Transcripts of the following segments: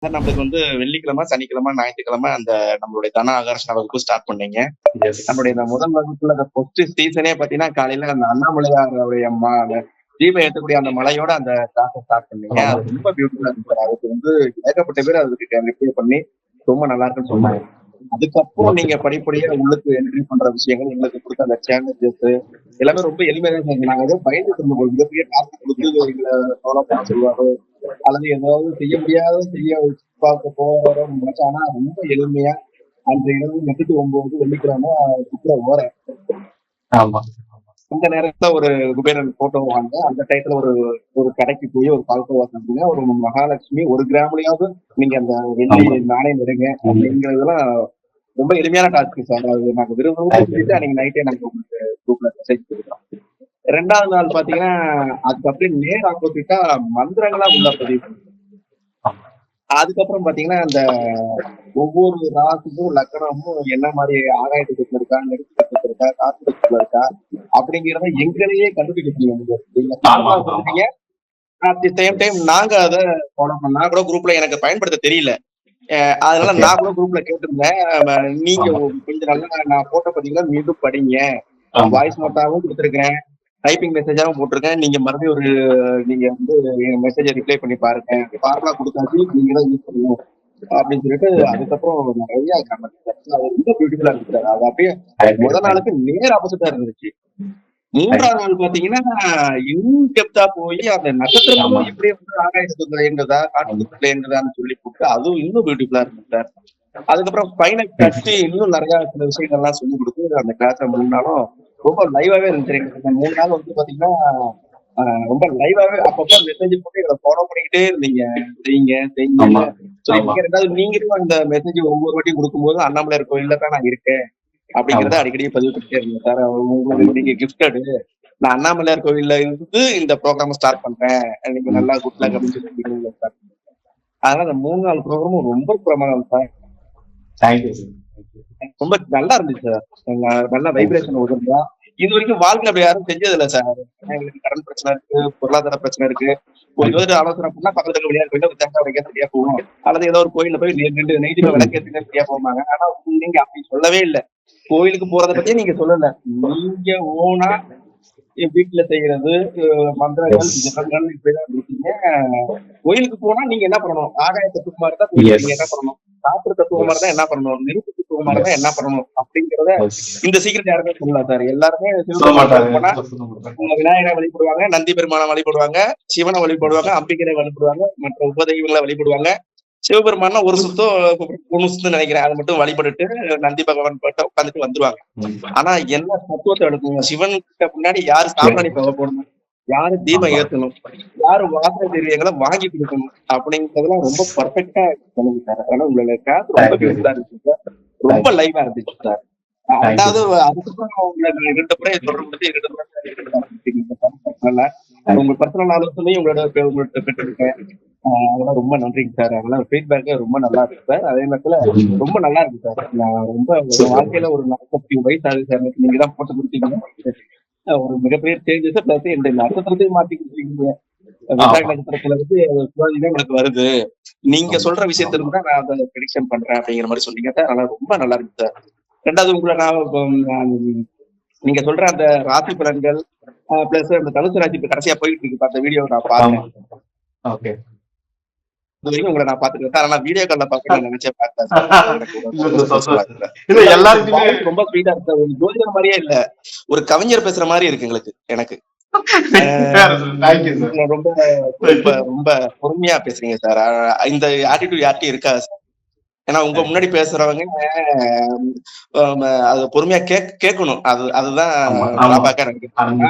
Sir நம்மளுக்கு வந்து வெள்ளிக்கிழமை, சனிக்கிழமை, ஞாயிற்றுக்கிழமை அந்த நம்மளுடைய தன ஆகர்ஷண வகுப்பு ஸ்டார்ட் பண்ணீங்க. எஸ். நம்முடைய இந்த முதல் வகுப்புல அந்த ஃபர்ஸ்ட் சீசனே பார்த்தீங்கன்னா, காலையில அந்த அண்ணாமலையாருடைய அந்த தீபம் ஏத்தக்கூடிய அந்த மலையோட அந்த கிளாஸ ஸ்டார்ட் பண்ணீங்க. ஆமா. அது ரொம்ப பியூட்டிஃபுல்லா இருந்துச்சு சார். அதுக்கு வந்து ஏகப்பட்ட பேர் அதுக்கு ரிப்ளை பண்ணி ரொம்ப நல்லா இருக்குன்னு சொன்னாங்க. அதுக்கப்புறம் நீங்க படிப்படியா உள்ளுக்கு என்ட்ரி பண்ற விஷயங்கள், உங்களுக்கு கொடுத்த அந்த சேலஞ்சஸ் எல்லாமே ரொம்ப எளிமையா தான் செஞ்சோம். நாங்க ஏதோ பயந்துட்டு இருந்தோம். மிகப்பெரிய டாஸ்க் கொடுத்து எங்களை ஃபாலோ பண்ண சொல்லுவாரு. அல்லது ஏதாவது செய்ய முடியாத செய்ய பார்க்க போறோம் நினைச்சா, ஆனா ரொம்ப எளிமையா அன்றைய இரவு 8 to 9 வெள்ளிக்கிழமை சுற்றுலா ஓரேன். ஆமா. இந்த நேரத்துல ஒரு குபேரன் போட்டோ வாங்க, அந்த டயத்துல ஒரு ஒரு கடைக்கு போய் ஒரு பால்கோவா சாப்பிடுங்க, ஒரு மகாலட்சுமி 1 கிராம்லயாவது நீங்க அந்த வெள்ளி ஆமா. நாணயம் எடுங்க அப்படிங்கிறதுலாம் ரொம்ப எளிமையான டாஸ்க் சார். அது நாங்க விரும்பவும் சொல்லிட்டு அன்னைக்கு நைட்டே நாங்க உங்களுக்கு குரூப்ல மெசேஜ் கொடுக்குறோம். 2வது நாள் பாத்தீங்கன்னா, அதுக்கு அப்படியே நேர் ஆப்போசிட்டா மந்திரங்களா உள்ள பதிவு. அதுக்கப்புறம் பாத்தீங்கன்னா, அந்த ஒவ்வொரு ராசிக்கும் லக்கணமும் என்ன மாதிரி ஆகாயத்துக்கு இருக்கா, நெருக்கத்துக்கு இருக்கா, காத்துக்கு இருக்கா அப்படிங்கிறத எங்களையே கண்டுபிடிக்க முடியும். நீங்க ஃபார்முலா கொடுத்தீங்க. அட் தி சேம் டைம் நாங்க அதை ஃபாலோ பண்ண. நான் கூட குரூப்ல எனக்கு பயன்படுத்த தெரியல. அதனால Okay. நான் கூட குரூப்ல கேட்டிருந்தேன். நீங்க ஆமா. கொஞ்சம் நல்லா நான் போட்ட பாத்தீங்கன்னா மீண்டும் படிங்க. ஆமா. வாய்ஸ் நோட்டாவும் கொடுத்துருக்கேன். டைப்பிங் மெசேஜாவும் போட்டிருக்கேன். நீங்க மறுபடியும் நீங்க வந்து என் மெசேஜை ரிப்ளை பண்ணி பாருங்க. ஃபார்முலா கொடுத்தாச்சு, நீங்க தான் யூஸ் பண்ணணும் அப்படின்னு சொல்லிட்டு அதுக்கப்புறம் நிறைய கமெண்ட். அது ரொம்ப பியூட்டிஃபுல்லா இருந்துச்சு சார். அது அப்படியே முதல் நாளுக்கு நேர் ஆப்போசிட்டா இருந்துச்சு. 3வது நாள் பாத்தீங்கன்னா இன்னும் டெப்தா போய் அந்த நட்சத்திரங்களும் எப்படி வந்து ஆகாயத்துக்குள்ள இருந்ததா, காட்டுக்குள்ள இருந்ததான்னு சொல்லி போட்டு அதுவும் இன்னும் பியூட்டிஃபுல்லா இருந்துச்சு சார். அதுக்கப்புறம் ஃபைனல் டச்சு இன்னும் நிறைய சில விஷயங்கள்லாம் சொல்லி கொடுத்து அந்த கிளாஸை 3 நாளும் ரொம்ப லைவாவே இருந்துச்சு. இந்த 3 நாள் வந்து பாத்தீங்கன்னா ரொம்ப லைவாவே அப்பப்போ மெசேஜ் போட்டு எங்களை ஃபாலோ பண்ணிக்கிட்டே இருந்தீங்க. செய்யுங்க செய்யுங்க சொல்லிருக்கீங்க. 2வது நீங்களும் அந்த மெசேஜ் ஒவ்வொரு வாட்டியும் கொடுக்கும்போது அண்ணாமலையார் கோயில்ல தான் நான் இருக்கேன் அப்படிங்கறத அடிக்கடி பதிவு பண்ணிட்டே இருந்தேன் சார். உங்களுக்கு நீங்க கிஃப்டடு நான் அண்ணாமலையார் கோவில்ல இருந்து இந்த ப்ரோக்ராம் ஸ்டார்ட் பண்றேன், நீங்க நல்லா குட் லக் அப்படின்னு சொல்லி சார். அதனால அந்த 3 நாள் ப்ரோக்ராமும் ரொம்ப பிரமாதம் சார். Thank you sir. ரொம்ப நல்லா இருந்துச்சு சார். நல்ல வைப்ரேஷன் உதவுதா. இது வரைக்கும் வாழ்க்கையில அப்படி யாரும் செஞ்சது இல்லை சார். எங்களுக்கு கடன் பிரச்சனை இருக்கு, பொருளாதார பிரச்சனை இருக்கு. ஒரு ஜோதிட ஆலோசனை பண்ணா பக்கத்துல இருக்க விளையாட்டு கோயில தேங்காய் உடைக்க சரியா போகும், அல்லது ஏதோ ஒரு கோயில போய் 2 நெய்தில விளக்கேற்றுங்க சரியா போவாங்க. ஆனா நீங்க அப்படி சொல்லவே இல்லை. கோயிலுக்கு போறதை பத்தியே நீங்க சொல்லல. நீங்க ஓனா வீட்டுல செய்யறது மந்திரங்கள் ஜபங்கள் இப்படிதான் இருக்கீங்க. கோயிலுக்கு போனா நீங்க என்ன பண்ணணும்? ஆகாய தத்துவமா இருந்தா கோயிலுக்கு நீங்க என்ன பண்ணணும்? காற்று தத்துவமா இருந்தா என்ன பண்ணணும்? நெருப்பு தத்துவமா இருந்தா என்ன பண்ணணும்? அப்படிங்கறத இந்த சீக்கிரம் யாருமே சொல்லலாம் சார். எல்லாருமே போனா விநாயகரை வழிபடுவாங்க, நந்தி பெருமானை வழிபடுவாங்க, சிவனை வழிபடுவாங்க, அம்பிகரை வழிபடுவாங்க, மற்ற உபதெய்வங்களை வழிபடுவாங்க. சிவபெருமானா ஒரு சுத்தம் 3 சுத்தம் நினைக்கிறேன். அதை மட்டும் வழிபட்டுட்டு நந்தி பகவான் கிட்ட உட்காந்துட்டு வந்துருவாங்க. ஆனா என்ன தத்துவத்தை எடுக்கணும்? சிவன் கிட்ட முன்னாடி யாரு சாம்பிராணி பகை போடணும், யாரு தீபம் ஏத்தணும், யாரு வாசனை திரவியங்களை வாங்கி கொடுக்கணும் அப்படிங்கறதெல்லாம் ரொம்ப பர்ஃபெக்டா சொல்லுங்க சார். அதனால உங்களோட கிளாஸ் ரொம்ப பியூட்டிஃபுல்லா இருந்துச்சு சார். ரொம்ப லைவா இருந்துச்சு சார். அதாவது அதுக்கப்புறம் உங்களை 2 முறை தொடர்பு 2 முறை உங்க பர்சனல் ஆலோசனையும் உங்கள்கிட்ட பெற்றிருக்கேன். அதெல்லாம் ரொம்ப நன்றிங்க சார். அதெல்லாம் ஃபீட்பேக்கே ரொம்ப நல்லா இருக்கு சார். அதே நேரத்துல ரொம்ப நல்லா இருக்கு சார். நான் ரொம்ப வாழ்க்கையில ஒரு 40 வயசு ஆகுது சார். நீங்க தான் போட்டு கொடுத்தீங்க. ஒரு மிகப்பெரிய சேஞ்சஸ் பிளஸ் இந்த நட்சத்திரத்தையும் மாத்தி கொடுத்துருக்கீங்க. விசாக நட்சத்திரத்துல வந்து எனக்கு வருது. நீங்க சொல்ற விஷயத்திற்கு தான் நான் அதை ப்ரெடிக்ஷன் பண்றேன் அப்படிங்கிற மாதிரி சொன்னீங்க சார். அதனால ரொம்ப நல்லா இருக்கு சார். 2வது உங்களை நான் நீங்க சொல்ற அந்த ராசி பலன்கள் பிளஸ் அந்த தனுசு ராசி கடைசியா போயிட்டு இருக்கு அந்த வீடியோ நான் பார்த்தேன். ஓகே. இது வரைக்கும் உங்களை நான் பாத்துக்கிறேன் சார். ஆனா வீடியோ கால்ல பார்க்க நான் நினைச்சே பார்த்தேன். ரொம்ப ஸ்வீட்டா இருக்கு. ஒரு ஜோதிடர் மாதிரியே இல்ல, ஒரு கவிஞர் பேசுற மாதிரி இருக்கு எனக்கு. ரொம்ப ரொம்ப ரொம்ப பொறுமையா பேசுறீங்க சார். இந்த ஆட்டிடியூட் யார்ட்டையும் இருக்காது சார். ஏன்னா உங்க முன்னாடி பேசுறவங்க அது பொறுமையா கேட்கணும். அதுதான்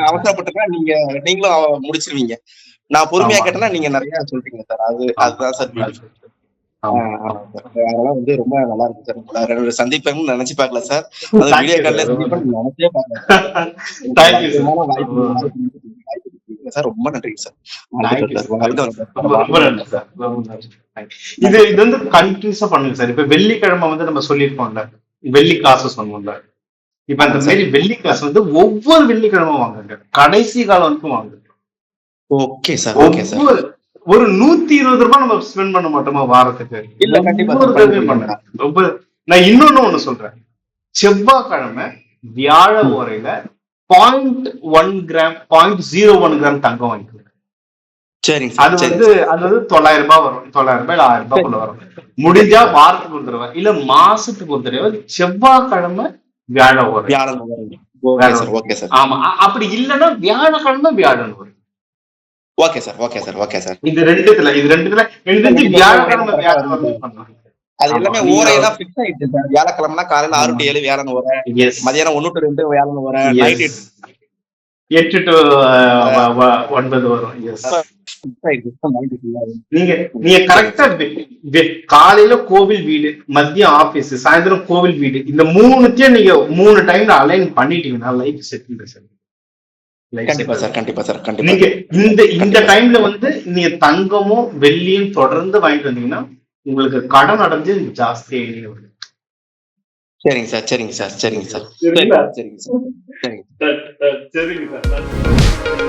அவசரப்பட்டுனா நீங்களும் முடிச்சிருவீங்க. நான் பொறுமையா கேட்டேன்னா நீங்க நிறைய சொல்றீங்க சார். அதுதான் சார். அதெல்லாம் வந்து ரொம்ப நல்லா இருக்கு சார். உங்களை சந்திப்பேன்னு நினைச்சு பார்க்கல சார். அது வீடியோ கால்ல சந்திப்பேன்னு நினைச்சே பார்க்கல சார். ரொம்ப நன்றிங்க சார். இது வந்து கண்டினியூஸா பண்ணுங்க சார். இப்ப வெள்ளிக்கிழமை வந்து நம்ம சொல்லியிருப்போம்ல, வெள்ளி கிளாஸ் சொன்னோம்ல. இப்ப அந்த மாதிரி வெள்ளி கிளாஸ் வந்து ஒவ்வொரு வெள்ளிக்கிழமை வாங்குங்க, கடைசி காலம் வரைக்கும் வாங்குங்க. Okay sir. Okay sir. ஒரு 120 ரூபாய் நம்ம ஸ்பெண்ட் பண்ண மாட்டோமா வாரத்துக்கு? இல்ல கண்டிப்பா ஒவ்வொரு தடவையும் பண்ணேன். ரொம்ப நான் இன்னொன்னு ஒண்ணு சொல்றேன். செவ்வாய்க்கிழமை வியாழ ஓரையில 0.1 கிராம் 0.01 கிராம் தங்கம் வாங்கிக்கலாம். சரிங்க அது சார் வந்து 900 ரூபாய் வரும். 900 ரூபாய் 1000 ரூபாய்க்குள்ள வரும். முடிஞ்சா வாரத்துக்கு ஒரு தடவை இல்ல மாசத்துக்கு ஒரு தடவை செவ்வாய்க்கிழமை வியாழ ஓரை. வியாழன் ஓகே சார் ஓகே சார் ஆமா அப்படி இல்லைன்னா வியாழக்கிழமை வியாழன் வரும். Okay sir okay sir okay sir இது ரெண்டுத்துல எனக்கு தெரிஞ்சு வியாழக்கிழமை வியாழன் வந்து பண்ணலாம். அது எல்லாமே ஓரையெல்லாம் ஃபிக்ஸ் ஆயிடுச்சு சார். வியாழக்கிழமைனா காலையில 6 to 7 வியாழன் ஓரை, மதியானம் 1 to 2 வியாழன் ஓரை, நைட் 8 to 9 வரும். நீங்க கரெக்டா காலையில கோவில் வீடு, மதியம் ஆபீஸ், சாயந்தரம் கோவில் வீடு, இந்த 3த்தையும் நீங்க 3 டைம்ல அலைன் பண்ணிட்டீங்கன்னா லைஃப் செட்டில் சார். கண்டிப்பா சார் கண்டிப்பா சார் கண்டிப்பா. நீங்க இந்த டைம்ல வந்து நீங்க தங்கமும் வெள்ளியும் தொடர்ந்து வாங்கிட்டு வந்தீங்கன்னா உங்களுக்கு கடன் அடைஞ்சு ஜாஸ்தி. சரிங்க சார் சரிங்க சார் சரிங்க சார் சரிங்க சார் சரிங்க சார்.